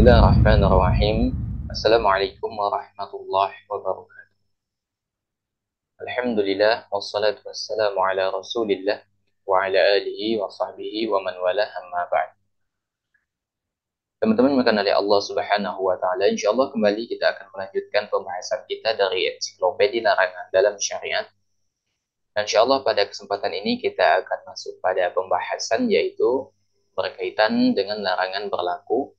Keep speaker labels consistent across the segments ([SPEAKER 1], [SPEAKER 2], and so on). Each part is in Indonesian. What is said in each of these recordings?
[SPEAKER 1] Bismillahirrahmanirrahim. Assalamualaikum warahmatullahi wabarakatuh. Alhamdulillah wassalatu wassalamu ala Rasulillah wa ala alihi wa sahbihi wa man wala amma ba'd. Teman-teman makan oleh Allah Subhanahu wa taala, insyaallah kembali kita akan melanjutkan pembahasan kita dari ensiklopedia larangan dalam syariat. Dan insyaallah pada kesempatan ini kita akan masuk pada pembahasan yaitu berkaitan dengan larangan berlaku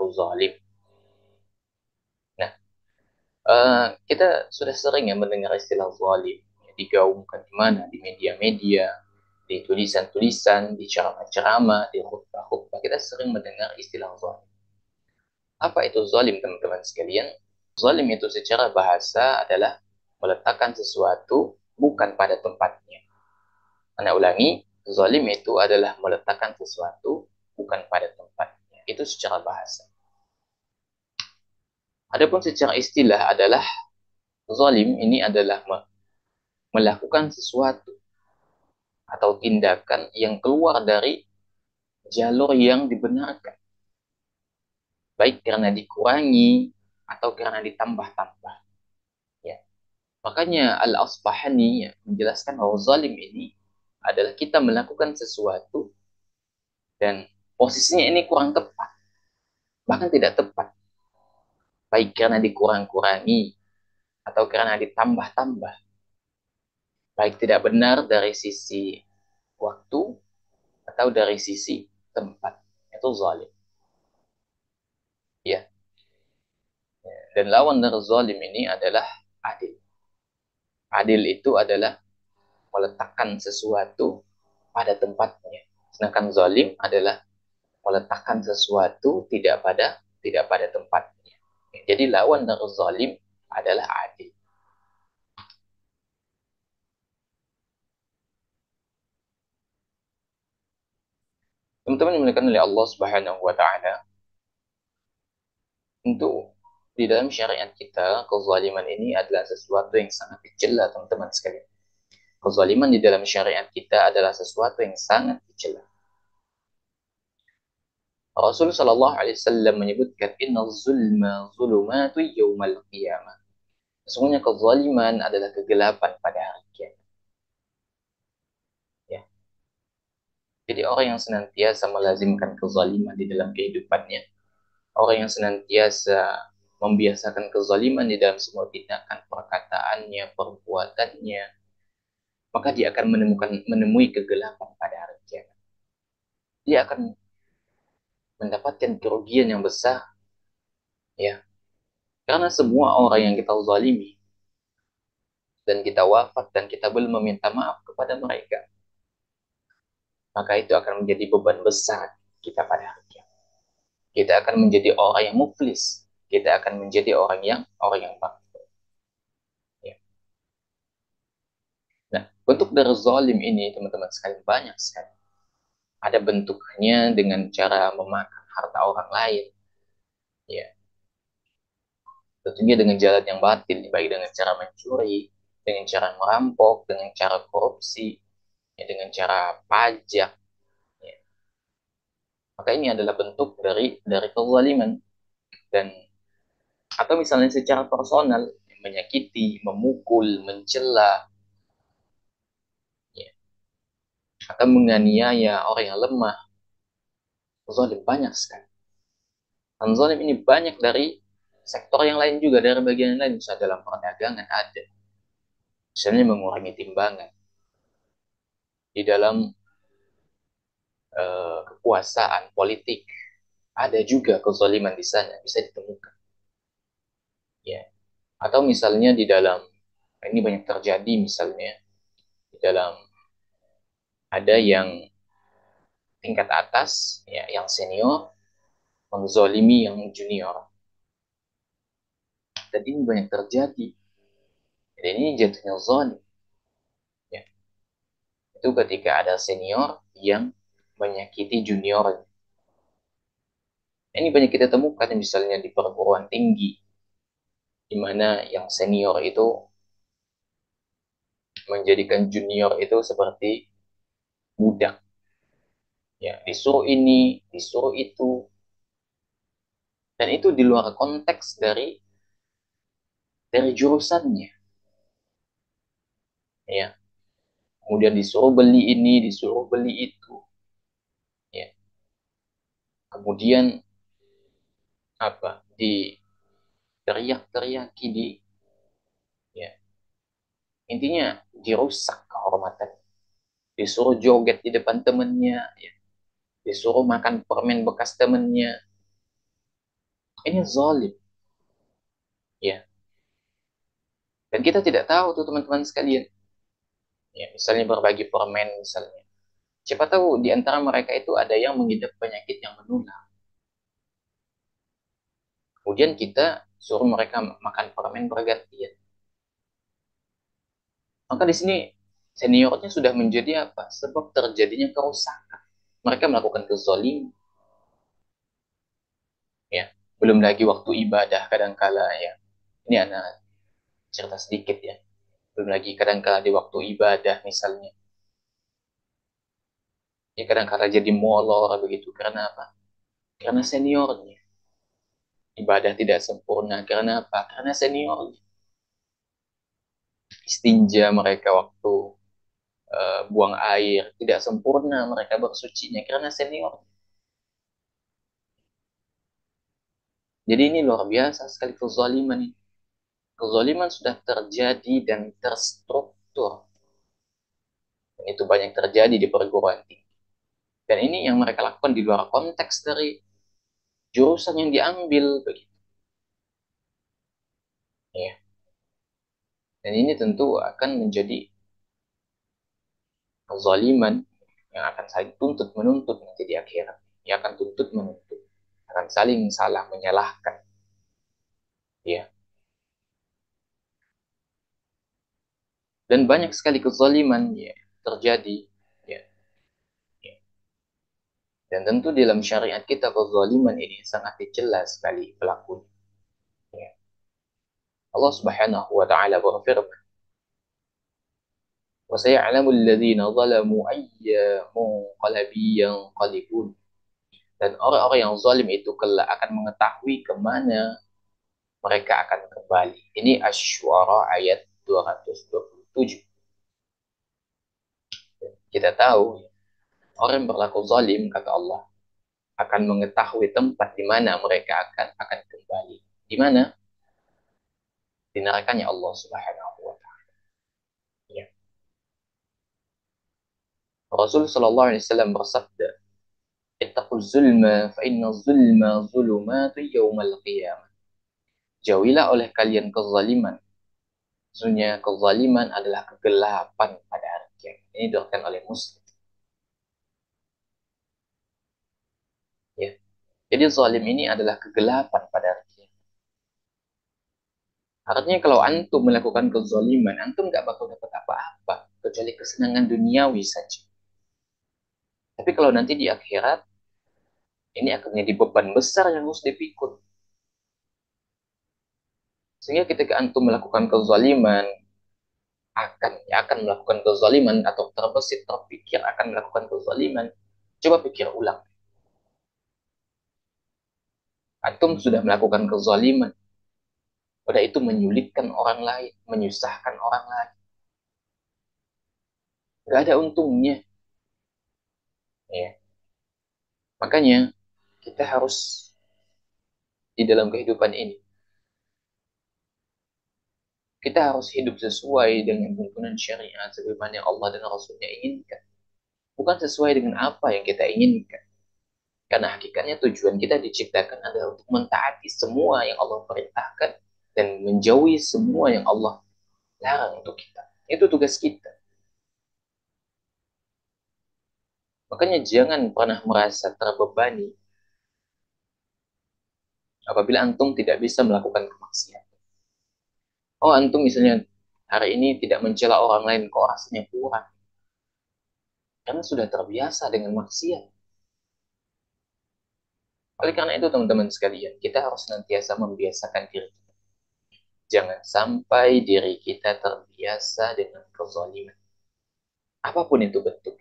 [SPEAKER 1] zalim. Nah, kita sudah sering ya mendengar istilah zalim, ya, digaungkan di mana, di media-media, di tulisan-tulisan, di ceramah-ceramah, di khutbah-khutbah. Kita sering mendengar istilah zalim. Apa itu zalim, teman-teman sekalian? Zalim itu secara bahasa adalah meletakkan sesuatu bukan pada tempatnya. Anda ulangi, zalim itu adalah meletakkan sesuatu bukan pada tempatnya. Itu secara bahasa. Adapun secara istilah adalah zalim ini adalah melakukan sesuatu atau tindakan yang keluar dari jalur yang dibenarkan, baik karena dikurangi atau karena ditambah-tambah. Ya. Makanya Al-Asbahani ya, menjelaskan bahwa zalim ini adalah kita melakukan sesuatu dan posisinya ini kurang tepat, bahkan tidak tepat, baik karena dikurang-kurangi atau karena ditambah-tambah, baik tidak benar dari sisi waktu atau dari sisi tempat. Itu zalim. Ya. Dan lawan dari zalim ini adalah adil. Adil itu adalah meletakkan sesuatu pada tempatnya. Sedangkan zalim adalah meletakkan sesuatu tidak pada tempatnya. Jadi lawan dari zalim adalah adil. Teman-teman dimuliakan oleh Allah Subhanahu wa taala, untuk di dalam syariat kita, kezaliman ini adalah sesuatu yang sangat dicela, teman-teman sekalian. Kezaliman di dalam syariat kita adalah sesuatu yang sangat dicela. Rasul Shallallahu Alaihi Wasallam menyebutkan Inna zulma zulumatu yawmal qiyamah. Sesungguhnya kezaliman adalah kegelapan pada hari kiamat. Ya. Jadi orang yang senantiasa melazimkan kezaliman di dalam kehidupannya, orang yang senantiasa membiasakan kezaliman di dalam semua tindakan perkataannya, perbuatannya, maka dia akan menemui kegelapan pada hari kiamat. Dia akan mendapatkan kerugian yang besar, ya, karena semua orang yang kita zalimi dan kita wafat dan kita belum meminta maaf kepada mereka, maka itu akan menjadi beban besar kita pada hari kiamat. Kita akan menjadi orang yang muflis, kita akan menjadi orang yang makfur. Ya. Nah, bentuk dari zalim ini teman-teman sekalian banyak sekali. Ada bentuknya dengan cara memakan harta orang lain, ya. Tentunya dengan jalan yang batil, baik dengan cara mencuri, dengan cara merampok, dengan cara korupsi, ya, dengan cara pajak. Ya. Maka ini adalah bentuk dari kezaliman. Dan atau misalnya secara personal, menyakiti, memukul, mencela, ya, atau menganiaya orang yang lemah. Zalim banyak sekali. Dan zalim ini banyak dari sektor yang lain juga, dari bagian yang lain. Misalnya dalam perdagangan ada. Misalnya mengurangi timbangan. Di dalam kekuasaan politik ada juga kezaliman di sana, bisa ditemukan. Ya. Atau misalnya di dalam, ini banyak terjadi misalnya, di dalam ada yang tingkat atas, ya, yang senior, menzolimi yang junior. Dan ini banyak terjadi. Dan ini jatuhnya zalim. Ya. Itu ketika ada senior yang menyakiti junior. Ini banyak kita temukan misalnya di perguruan tinggi, di mana yang senior itu menjadikan junior itu seperti budak. Ya, disuruh ini, disuruh itu. Dan itu di luar konteks dari jurusannya, ya. Kemudian disuruh beli ini, disuruh beli itu, ya. Kemudian apa? Di teriak-teriaki ya. Intinya dirusak kehormatan. Disuruh joget di depan temennya, ya. Disuruh makan permen bekas temennya. Ini zalim, ya. Dan kita tidak tahu tuh teman-teman sekalian. Ya, misalnya berbagi permen misalnya. Siapa tahu di antara mereka itu ada yang mengidap penyakit yang menular. Kemudian kita suruh mereka makan permen bergantian. Maka di sini seniornya sudah menjadi apa? Sebab terjadinya kerusakan. Mereka melakukan kezaliman, ya. Belum lagi waktu ibadah kadangkala, ya. Ini anak cerita sedikit, ya. Belum lagi kadangkala di waktu ibadah misalnya. Ya kadangkala jadi molor begitu. Karena apa? Karena seniornya. Ibadah tidak sempurna. Karena apa? Karena seniornya. Istinja mereka waktu buang air. Tidak sempurna mereka bersucinya. Karena senior. Jadi ini luar biasa sekali kezaliman ini. Kezaliman sudah terjadi dan terstruktur. Dan itu banyak terjadi di perguruan tinggi. Dan ini yang mereka lakukan di luar konteks dari jurusan yang diambil begitu. Ya. Dan ini tentu akan menjadi kezaliman yang akan saling tuntut menuntut nanti di akhirat. Yang akan tuntut menuntut. Akan saling salah menyalahkan. Ya. Dan banyak sekali kezaliman ya, terjadi. Ya. Ya. Dan tentu dalam syariat kita kezaliman ini sangat jelas sekali pelakunya. Ya. Allah Subhanahu wa taala berfirman, "Wa sayalamu alladziina zalamu ayya munqalabin yanqalibun." Dan orang-orang yang zalim itu kelak akan mengetahui kemana mereka akan kembali. Ini Asy-Syu'ara ayat 227. Kita tahu orang yang berlaku zalim kata Allah akan mengetahui tempat di mana mereka akan kembali. Di mana? Di nerakanya Allah Subhanahu wa taala. Ya. Rasul sallallahu alaihi wasallam bersabda, "Ittaquz zulma fa inna zulma zulumatu yaumal qiyamah." Jauhilah oleh kalian kezaliman. Sesungguhnya kezaliman adalah kegelapan pada hari kiamat. Ini diriwayatkan oleh Muslim. Ya. Jadi zalim ini adalah kegelapan pada hari kiamat. Artinya kalau antum melakukan kezaliman, antum nggak bakal dapat apa-apa kecuali kesenangan duniawi saja. Tapi kalau nanti di akhirat, ini akan menjadi beban besar yang harus dipikul. Sehingga ketika antum melakukan kezaliman, akan melakukan kezaliman atau terbesit terpikir akan melakukan kezaliman, coba pikir ulang. Antum sudah melakukan kezaliman, pada itu menyulitkan orang lain, menyusahkan orang lain. Gak ada untungnya. Ya. Makanya kita harus di dalam kehidupan ini, kita harus hidup sesuai dengan tuntunan syariat sebagaimana yang Allah dan Rasulnya inginkan. Bukan sesuai dengan apa yang kita inginkan. Karena hakikatnya tujuan kita diciptakan adalah untuk mentaati semua yang Allah perintahkan dan menjauhi semua yang Allah larang untuk kita. Itu tugas kita. Makanya jangan pernah merasa terbebani apabila antum tidak bisa melakukan kemaksiatan. Oh, antum misalnya hari ini tidak mencela orang lain kok rasanya kurang. Karena sudah terbiasa dengan maksiat. Oleh karena itu teman-teman sekalian, kita harus senantiasa membiasakan diri kita. Jangan sampai diri kita terbiasa dengan kezaliman. Apapun itu bentuk.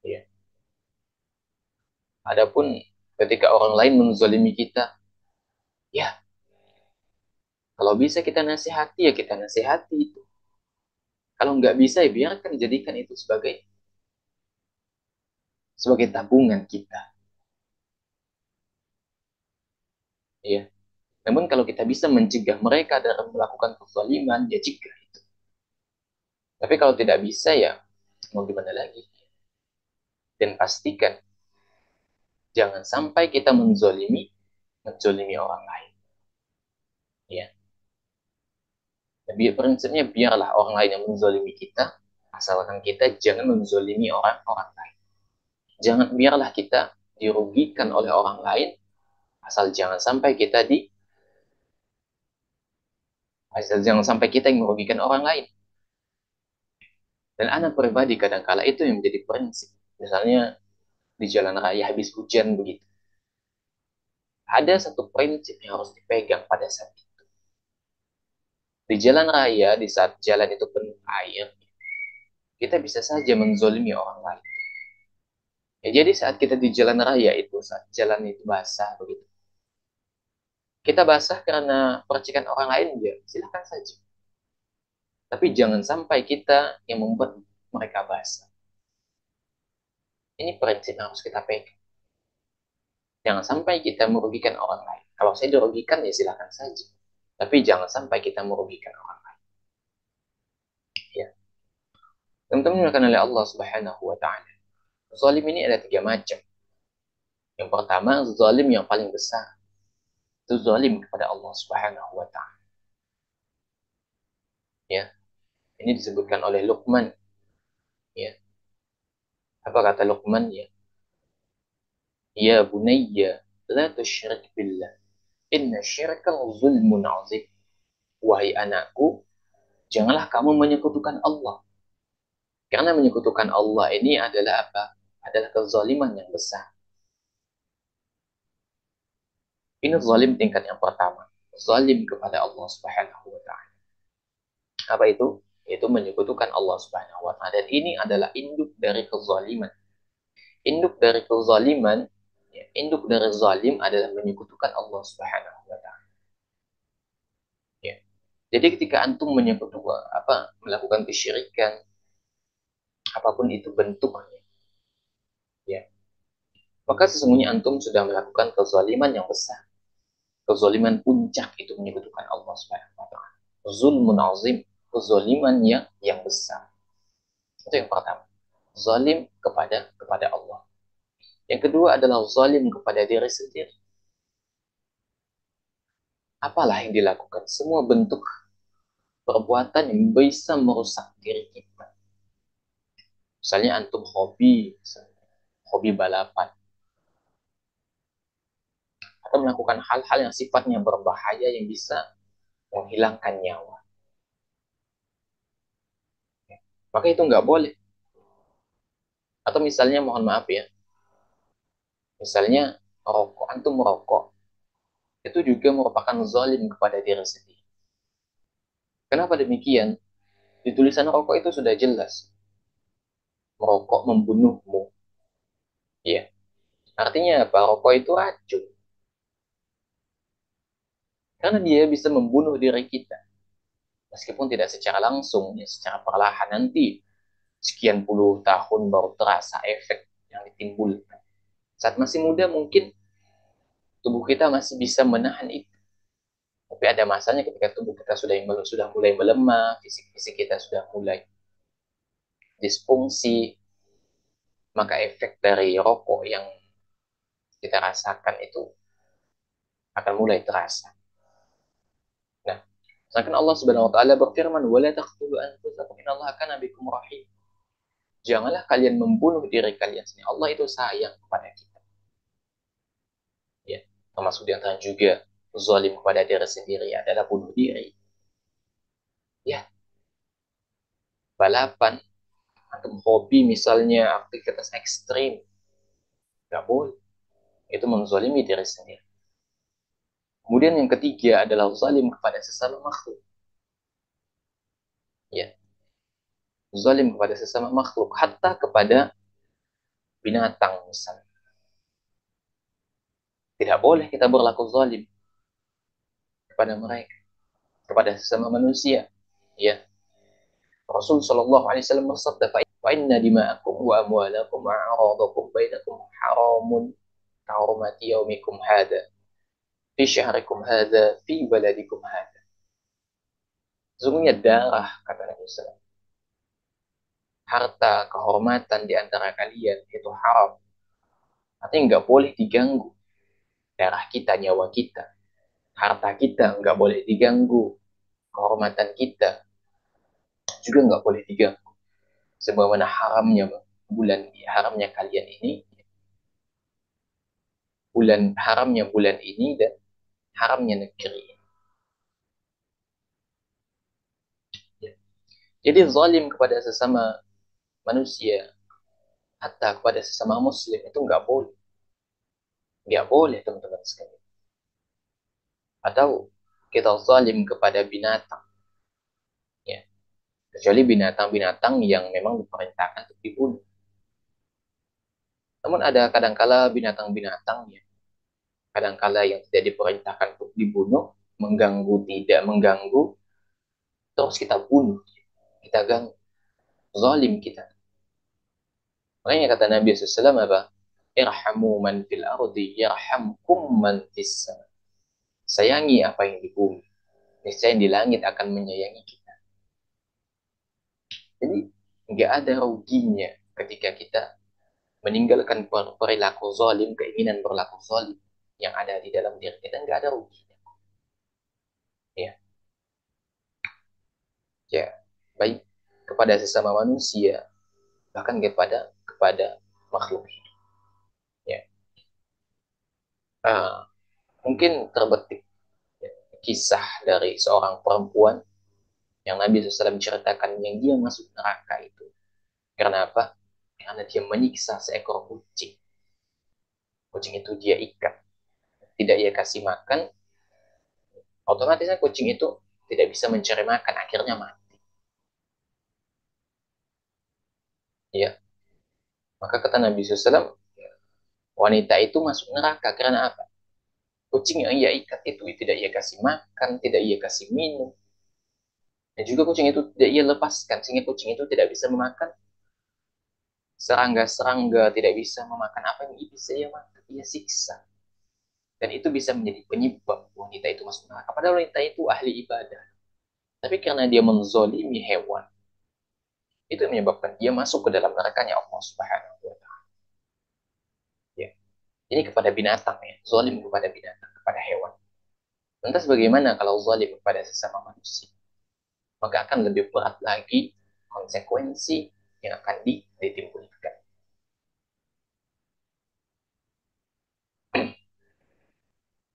[SPEAKER 1] Ya. Adapun Ketika orang lain menzolimi kita, ya kalau bisa kita nasihati ya kita nasihati itu. Kalau nggak bisa ya biarkan jadikan itu sebagai tabungan kita. Ya. Namun kalau kita bisa mencegah mereka dari melakukan kezaliman, ya cegah itu. Tapi kalau tidak bisa ya mau gimana lagi? Dan pastikan jangan sampai kita menzolimi orang lain. Ya. Tapi prinsipnya biarlah orang lain yang menzolimi kita, asalkan kita jangan menzolimi orang-orang lain. Jangan biarlah kita dirugikan oleh orang lain, asal jangan sampai kita di asal jangan sampai kita yang merugikan orang lain. Dan anak pribadi kadangkala itu yang menjadi prinsip. Misalnya di jalan raya habis hujan begitu. Ada satu prinsip yang harus dipegang pada saat itu. Di jalan raya, di saat jalan itu penuh air, kita bisa saja menzolimi orang lain. Ya, jadi saat kita di jalan raya itu, saat jalan itu basah begitu. Kita basah karena percikan orang lain, ya silahkan saja. Tapi jangan sampai kita yang membuat mereka basah. Ini prinsip yang harus kita pegang. Jangan sampai kita merugikan orang lain. Kalau saya dirugikan, ya silahkan saja. Tapi jangan sampai kita merugikan orang lain. Ya. Teman-teman dimuliakan oleh Allah Subhanahu wa Ta'ala. Zalim ini ada tiga macam. Yang pertama, zalim yang paling besar. Itu zalim kepada Allah Subhanahu wa Ta'ala. Ya. Ini disebutkan oleh Luqman. Ya. Apa kata Luqman? Ya. Ya bunayya, la tusyrik billah. Inna syirkal zulmun azim. Wahai anakku, janganlah kamu menyekutukan Allah. Karena menyekutukan Allah ini adalah apa? Adalah kezaliman yang besar. Ini zalim tingkat yang pertama. Zalim kepada Allah Subhanahu wa Ta'ala. Apa itu? Itu menyekutukan Allah Subhanahu wa Ta'ala. Dan ini adalah induk dari kezaliman. Induk dari kezaliman, ya, induk dari zalim adalah menyekutukan Allah Subhanahu wa Ta'ala. Ya. Jadi ketika antum menyekutukan apa melakukan kesyirikan, apapun itu bentuknya, ya, maka sesungguhnya antum sudah melakukan kezaliman yang besar. Kezaliman puncak itu menyekutukan Allah Subhanahu wa Ta'ala. Zulmun azim, kezaliman yang besar. Itu yang pertama. Zalim kepada Allah. Yang kedua adalah zalim kepada diri sendiri. Apalah yang dilakukan? Semua bentuk perbuatan yang bisa merusak diri kita. Misalnya antum hobi balapan, atau melakukan hal-hal yang sifatnya berbahaya yang bisa menghilangkan nyawa. Maka itu nggak boleh. Atau misalnya, mohon maaf ya, misalnya merokok, antum merokok, itu juga merupakan zalim kepada diri sendiri. Kenapa demikian? Di tulisan rokok itu sudah jelas, merokok membunuhmu. Ya, artinya apa? Rokok itu racun. Karena dia bisa membunuh diri kita. Meskipun tidak secara langsung, ya secara perlahan nanti. Sekian puluh tahun baru terasa efek yang ditimbulkan. Saat masih muda mungkin tubuh kita masih bisa menahan itu. Tapi ada masanya ketika tubuh kita sudah mulai melemah, fisik-fisik kita sudah mulai disfungsi, maka efek dari rokok yang kita rasakan itu akan mulai terasa. Nah, sedangkan Allah Subhanahu wa taala berfirman, "Wala taqtulu anfusakum innallaha kana bikum rahim." Janganlah kalian membunuh diri kalian sendiri. Allah itu sayang kepada kita. Ya, termasuk di antara juga zalim kepada diri sendiri adalah bunuh diri. Ya, balapan atau hobi misalnya aktivitas ekstrim, nggak boleh. Itu menzalimi diri sendiri. Kemudian yang ketiga adalah zalim kepada sesama makhluk. Ya, zalim kepada sesama makhluk, hatta kepada binatang misalnya. Tidak boleh kita berlaku zalim kepada mereka, kepada sesama manusia. Ya, Rasul Shallallahu Alaihi Wasallam bersabda, "Fa inna dima'akum wa amwalakum wa a'radakum bainakum haramun kahurmati yaumikum hada fi syahrikum hada fi baladikum hada." Sesungguhnya darah, kata Nabi SAW, harta, kehormatan di antara kalian itu haram. Artinya nggak boleh diganggu. Darah kita, nyawa kita, harta kita nggak boleh diganggu. Kehormatan kita juga nggak boleh diganggu. Sebagaimana haramnya kalian ini, haramnya bulan ini dan haramnya negeri ini. Ya. Jadi zalim kepada sesama manusia, hatta kepada sesama muslim itu nggak boleh. Nggak boleh teman-teman sekalian. Atau kita zalim kepada binatang. Ya. Kecuali binatang-binatang yang memang diperintahkan untuk dibunuh. Namun ada kadangkala binatang-binatang ya, kadangkala yang tidak diperintahkan untuk dibunuh, mengganggu, tidak mengganggu, terus kita bunuh, kita ganggu, zalim kita. Makanya kata Nabi SAW apa? Irhamu man fil ardi yarhamkum man fis sama. Sayangi apa yang di bumi. Niscaya yang di langit akan menyayangi kita. Jadi nggak ada ruginya ketika kita meninggalkan perilaku zalim, keinginan berlaku zalim yang ada di dalam diri kita, nggak ada ruginya. Ya, ya, baik kepada sesama manusia, bahkan kepada makhluk hidup. Ya, uh, mungkin terbetik ya, kisah dari seorang perempuan yang Nabi SAW menceritakan yang dia masuk neraka itu. Karena apa? Karena dia menyiksa seekor kucing. Kucing itu dia ikat, tidak ia kasih makan, otomatisnya kucing itu tidak bisa mencari makan, akhirnya mati. Ya, maka kata Nabi SAW, wanita itu masuk neraka karena apa? Kucing yang ia ikat itu tidak ia kasih makan, tidak ia kasih minum, dan juga kucing itu tidak ia lepaskan, sehingga kucing itu tidak bisa memakan serangga-serangga, tidak bisa memakan apa yang bisa ia makan, ia siksa. Dan itu bisa menjadi penyebab wanita itu masuk neraka. Padahal wanita itu ahli ibadah. Tapi karena dia menzolimi hewan, itu yang menyebabkan dia masuk ke dalam nerakanya Allah Subhanahu wa Ta'ala. Ya. Ini kepada binatang ya, zolim kepada binatang, kepada hewan. Lantas bagaimana kalau zalim kepada sesama manusia? Maka akan lebih berat lagi konsekuensi yang akan ditimbulkan.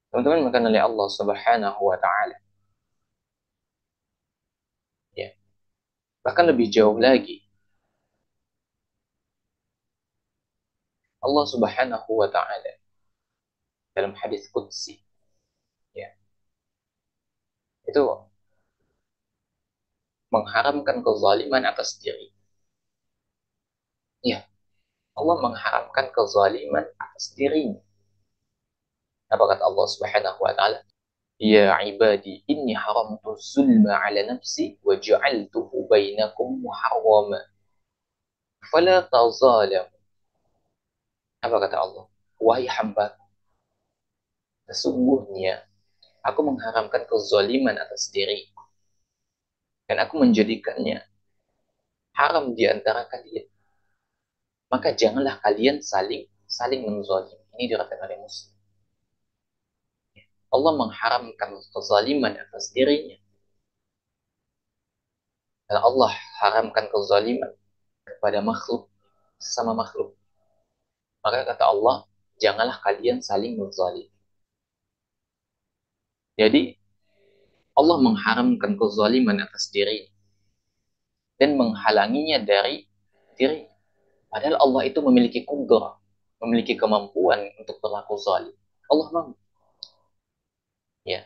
[SPEAKER 1] Teman-teman, maka oleh Allah Subhanahu wa Ta'ala. Ya. Bahkan lebih jauh lagi, Allah Subhanahu wa Ta'ala dalam hadis qudsi, ya, itu mengharamkan kezaliman atas diri. Ya, Allah mengharamkan kezaliman atas dirinya. Apa kata Allah Subhanahu wa Ta'ala? Ya ibadi, inni haramtu zulma ala nafsi wa ja'altuhu bainakum muharrama. Fala tazalam. Apa kata Allah? Wahai hamba, sesungguhnya aku mengharamkan kezaliman atas diri dan aku menjadikannya haram di antara kalian. Maka janganlah kalian saling saling menzalim. Ini dikatakan oleh Muslim. Allah mengharamkan kezaliman atas dirinya. Dan Allah haramkan kezaliman kepada makhluk, sesama makhluk. Maka kata Allah, janganlah kalian saling menzalim. Jadi Allah mengharamkan kezaliman atas diri dan menghalanginya dari diri. Padahal Allah itu memiliki kudrah, memiliki kemampuan untuk berlaku zalim. Allah mampu. Ya.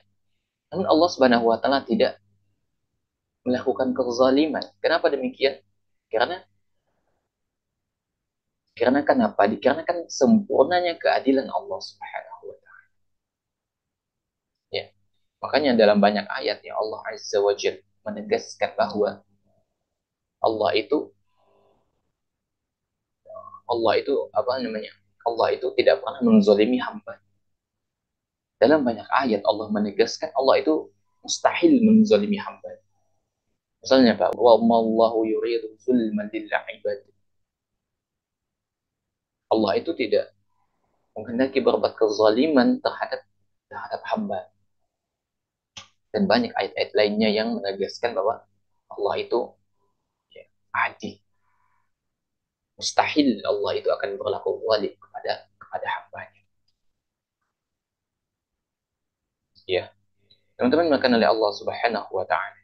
[SPEAKER 1] Namun Allah Subhanahu wa taala tidak melakukan kezaliman. Kenapa demikian? Karena karena kenapa? Dikarenakan sempurnanya keadilan Allah Subhanahu wa taala. Makanya dalam banyak ayat ya Allah Azza wa Jalla menegaskan bahwa Allah itu Allah itu apa namanya? Allah itu tidak pernah menzalimi hamba. Dalam banyak ayat Allah menegaskan Allah itu mustahil menzalimi hamba. Misalnya Pak, wa mallahu yuridu zulman lil ibad. Allah itu tidak menghendaki berbuat kezaliman terhadap hamba. Dan banyak ayat-ayat lainnya yang menegaskan bahwa Allah itu ya, adil. Mustahil Allah itu akan berlaku zalim kepada hambanya. Ya, teman-teman makan oleh Allah Subhanahu wa taala.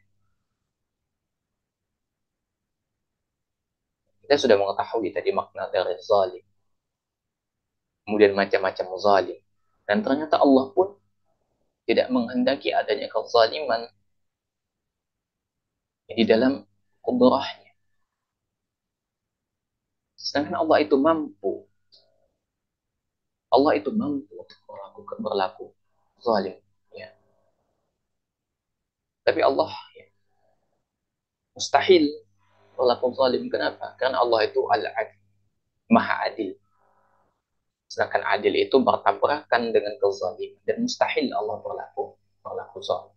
[SPEAKER 1] Kita sudah mengetahui tadi makna dari zalim, kemudian macam-macam zalim. Dan ternyata Allah pun tidak menghendaki adanya kezaliman di dalam kudrahnya. Sedangkan Allah itu mampu. Allah itu mampu untuk berlaku zalim. Ya. Tapi Allah ya, mustahil berlaku zalim. Kenapa? Karena Allah itu al-adil, maha adil. Sedangkan adil itu bertabrakan dengan kezaliman dan mustahil Allah berlaku zalim.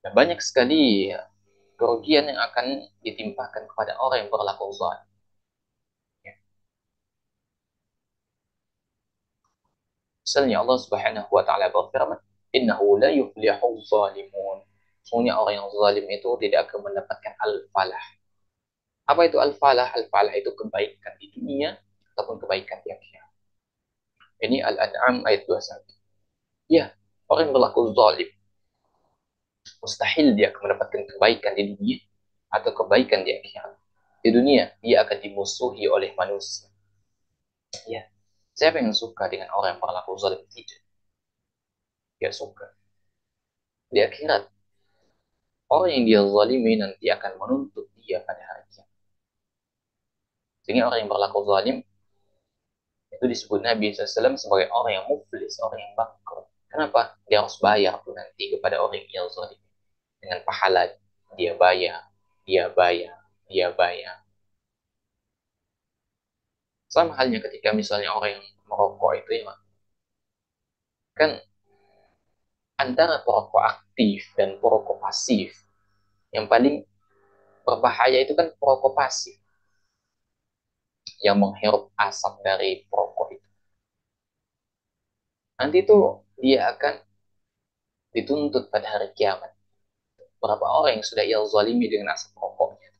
[SPEAKER 1] Dan banyak sekali ya, kerugian yang akan ditimpakan kepada orang yang berlaku zalim. Ya. Misalnya Allah Subhanahu wa taala berfirman, "Innahu la yuflihu zalimun." Sesungguhnya orang yang zalim itu tidak akan mendapatkan al-falah. Apa itu al-falah? Al-falah itu kebaikan di dunia ataupun kebaikan di akhirat. Ini Al-An'am ayat 21. Ya, orang yang berlaku zalim mustahil dia akan mendapatkan kebaikan di dunia atau kebaikan di akhirat. Di dunia dia akan dimusuhi oleh manusia. Ya, siapa yang suka dengan orang yang berlaku zalim? Tidak, dia suka. Di akhirat orang yang dia zalimi nanti akan menuntut dia pada hari kiamat. Sehingga orang yang berlaku zalim itu disebut Nabi SAW sebagai orang yang muflis, orang yang bangkrut. Kenapa? Dia harus bayar tuh nanti kepada orang yang zalim dengan pahala dia bayar, dia bayar, dia bayar. Sama halnya ketika misalnya orang yang merokok itu ya, kan antara perokok aktif dan perokok pasif, yang paling berbahaya itu kan perokok pasif yang menghirup asap dari perokok itu. Nanti itu dia akan dituntut pada hari kiamat. Berapa orang yang sudah ia zalimi dengan asap rokoknya.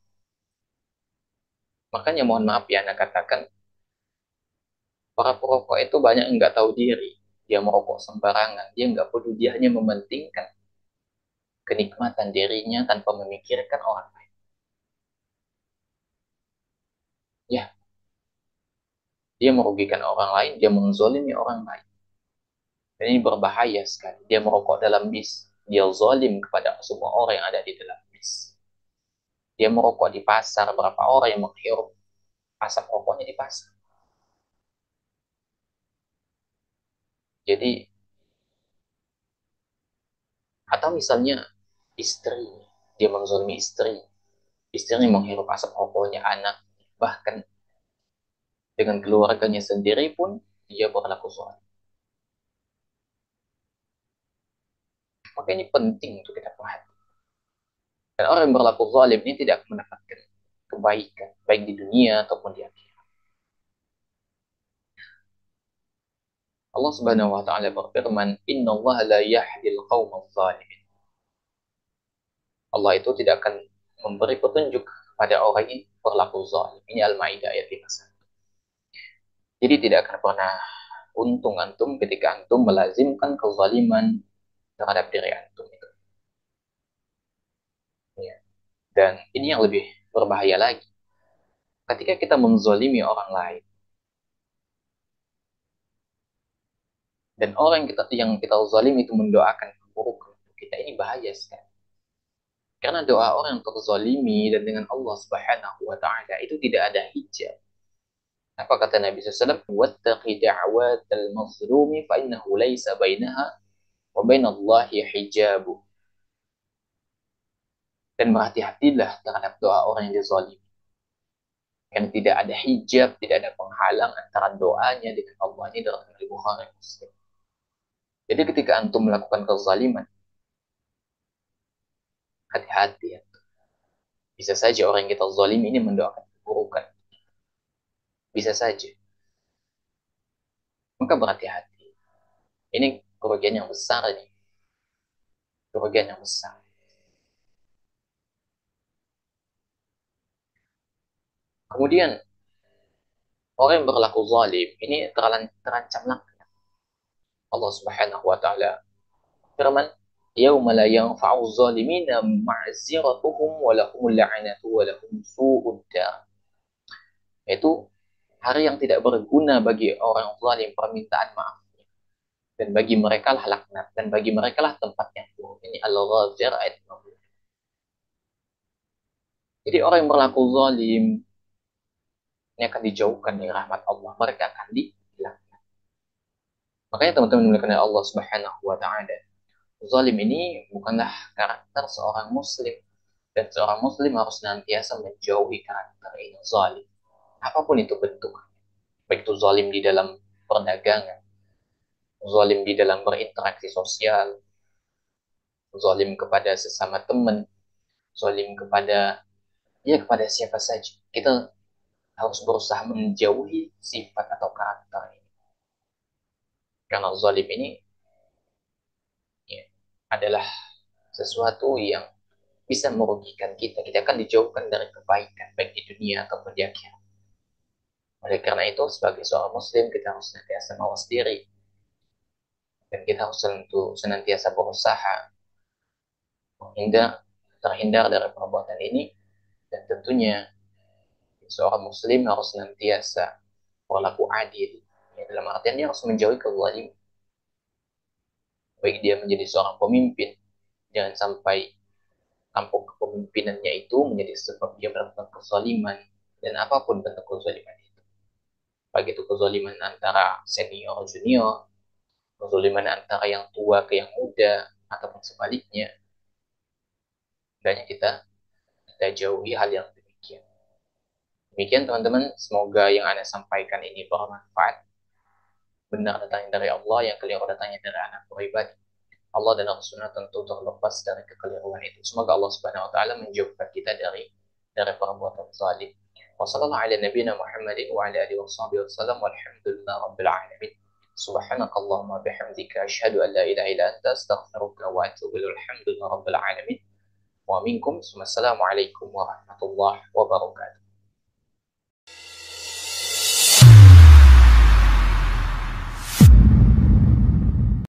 [SPEAKER 1] Makanya mohon maaf ya, Anda katakan, para perokok itu banyak yang nggak tahu diri. Dia merokok sembarangan, dia nggak peduli, dia hanya mementingkan kenikmatan dirinya tanpa memikirkan orang lain. Ya, dia merugikan orang lain, dia menzolimi orang lain. Dan ini berbahaya sekali. Dia merokok dalam bis, dia zalim kepada semua orang yang ada di dalam bis. Dia merokok di pasar, berapa orang yang menghirup asap rokoknya di pasar. Jadi, atau misalnya istri, dia menzalimi istri menghirup asap rokoknya anak, bahkan dengan keluarganya sendiri pun dia berlaku zalim. Maka ini penting untuk kita perhatikan. Dan orang yang berlaku zalim ini tidak mendapatkan kebaikan, baik di dunia ataupun di akhirat. Allah Subhanahu wa taala berfirman, "Inna Allah la yahdil qaumadh zalimin." Allah itu tidak akan memberi petunjuk pada orang yang berlaku zalim. Ini Al-Maidah ayat 51. Jadi tidak akan pernah untung antum ketika antum melazimkan kezaliman terhadap diri antum itu. Ya. Dan ini yang lebih berbahaya lagi. Ketika kita menzalimi orang lain dan orang yang kita zalim itu mendoakan keburukan untuk kita, ini bahaya sekali. Karena doa orang yang terzalimi dan dengan Allah Subhanahu wa taala itu tidak ada hijab. Apa kata Nabi SAW? Wattaqi da'watal mazlumi fa innahu laysa bainaha wa bainallahi hijabu. Dan berhati-hatilah terhadap doa orang yang dizalimi. Karena tidak ada hijab, tidak ada penghalang antara doanya dengan Allah. Ini dalam Sahih Bukhari Muslim. Jadi ketika antum melakukan kezaliman, hati-hati ya. Bisa saja orang yang kita zalim ini mendoakan keburukan. Bisa saja. Maka berhati-hati. Ini kerugian yang besar ini. Kerugian yang besar. Kemudian orang yang berlaku zalim ini terancam laknat. Allah Subhanahu wa taala firman, "Yauma la yanfa'u zalimina ma'ziratuhum wa lahumul la'natu wa lahum su'ud dar." Itu hari yang tidak berguna bagi orang zalim permintaan maaf, dan bagi mereka lah laknat, dan bagi mereka lah tempat yang buruk. Ini Al-Ghafir ayat 50. Jadi orang yang berlaku zalim ini akan dijauhkan dari rahmat Allah. Mereka akan dilaknat. Makanya teman-teman dimuliakan oleh Allah Subhanahu wa taala. Zalim ini bukanlah karakter seorang muslim, dan seorang muslim harus senantiasa menjauhi karakter ini zalim. Apapun itu bentuk. Baik itu zalim di dalam perdagangan, zalim di dalam berinteraksi sosial, zalim kepada sesama teman, zalim kepada kepada siapa saja. Kita harus berusaha menjauhi sifat atau karakter ini. Karena zalim ini ya, adalah sesuatu yang bisa merugikan kita. Kita akan dijauhkan dari kebaikan, baik di dunia ataupun di akhirat. Oleh karena itu, sebagai seorang muslim, kita harus senantiasa mawas diri. Dan kita harus senantiasa berusaha terhindar dari perbuatan ini. Dan tentunya, seorang muslim harus senantiasa berlaku adil. Ya, dalam artian dia harus menjauhi kezaliman. Baik dia menjadi seorang pemimpin, jangan sampai tampuk kepemimpinannya itu menjadi sebab dia melakukan kezaliman, dan apapun bentuk kezaliman itu. Baik itu kezaliman antara senior junior, kezaliman antara yang tua ke yang muda, ataupun sebaliknya. Hendaknya kita jauhi hal yang demikian. Demikian teman-teman, semoga yang Anda sampaikan ini bermanfaat. Benar datangnya dari Allah, yang keliru datangnya dari anak pribadi. Allah dan Rasulnya tentu terlepas dari kekeliruan itu. Semoga Allah Subhanahu wa taala menjauhkan kita dari perbuatan zalim. Wassallallahu ala nabiyina Muhammadin wa ala alihi wasallam walhamdulillahi rabbil alamin. Subhanakallahumma bihamdika asyhadu an la ilaha illa anta astaghfiruka wa atubu ilaik. Alhamdulillahi rabbil alamin. Wa minkum. Wassalamu alaikum warahmatullahi wabarakatuh.